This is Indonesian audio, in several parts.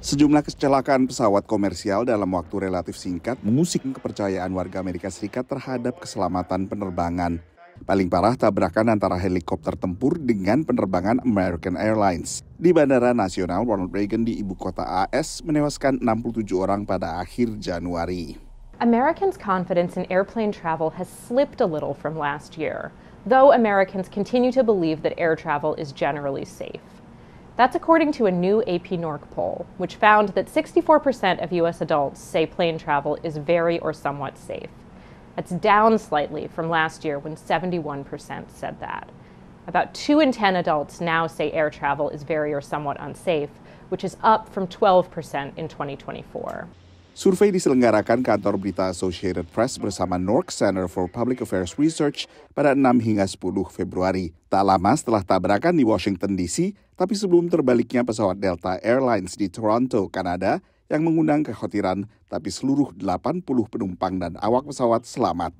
Sejumlah kecelakaan pesawat komersial dalam waktu relatif singkat mengusik kepercayaan warga Amerika Serikat terhadap keselamatan penerbangan. Paling parah tabrakan antara helikopter tempur dengan penerbangan American Airlines. Di Bandara Nasional Ronald Reagan di ibu kota AS menewaskan 67 orang pada akhir Januari. Americans' confidence in airplane travel has slipped a little from last year, though Americans continue to believe that air travel is generally safe. That's according to a new AP-NORC poll, which found that 64% of U.S. adults say plane travel is very or somewhat safe. That's down slightly from last year when 71% said that. About 2 in 10 adults now say air travel is very or somewhat unsafe, which is up from 12% in 2024. Survei diselenggarakan kantor berita Associated Press bersama NORC Center for Public Affairs Research pada 6 hingga 10 Februari. Tak lama setelah tabrakan di Washington DC, tapi sebelum terbaliknya pesawat Delta Airlines di Toronto, Kanada, yang mengundang kekhawatiran, tapi seluruh 80 penumpang dan awak pesawat selamat.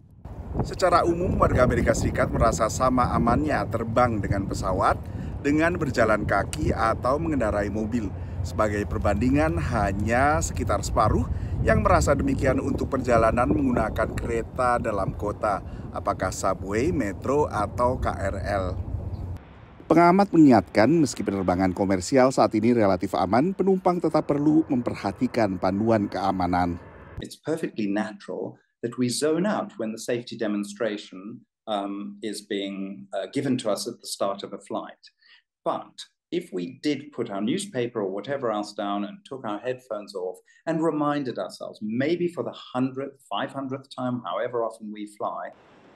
Secara umum, warga Amerika Serikat merasa sama amannya terbang dengan pesawat, dengan berjalan kaki atau mengendarai mobil. Sebagai perbandingan, hanya sekitar separuh yang merasa demikian untuk perjalanan menggunakan kereta dalam kota, apakah subway, metro, atau KRL. Pengamat mengingatkan, meski penerbangan komersial saat ini relatif aman, penumpang tetap perlu memperhatikan panduan keamanan. It's perfectly natural that we zone out when the safety demonstration is being given to us at the start of a flight. But if we did put our newspaper or whatever else down and took our headphones off and reminded ourselves, maybe for the 100th, 500th time, however often we fly.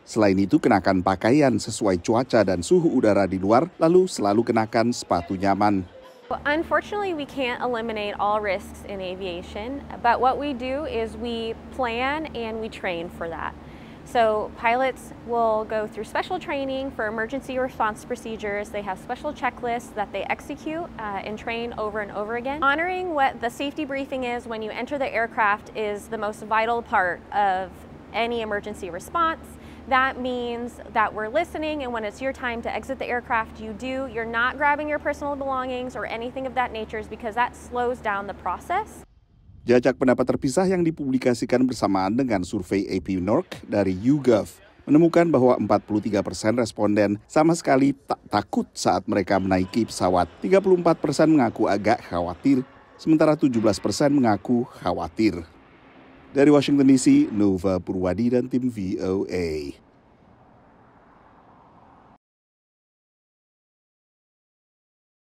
Selain itu, kenakan pakaian sesuai cuaca dan suhu udara di luar, lalu selalu kenakan sepatu nyaman. Unfortunately, we can't eliminate all risks in aviation, but what we do is we plan and we train for that. So pilots will go through special training for emergency response procedures. They have special checklists that they execute and train over and over again. Honoring what the safety briefing is when you enter the aircraft is the most vital part of any emergency response. That means that we're listening, and when it's your time to exit the aircraft, you do. You're not grabbing your personal belongings or anything of that nature because that slows down the process. Jajak pendapat terpisah yang dipublikasikan bersamaan dengan survei AP-NORC dari YouGov menemukan bahwa 43% responden sama sekali tak takut saat mereka menaiki pesawat. 34% mengaku agak khawatir, sementara 17% mengaku khawatir. Dari Washington DC, Nova Purwadi dan tim VOA.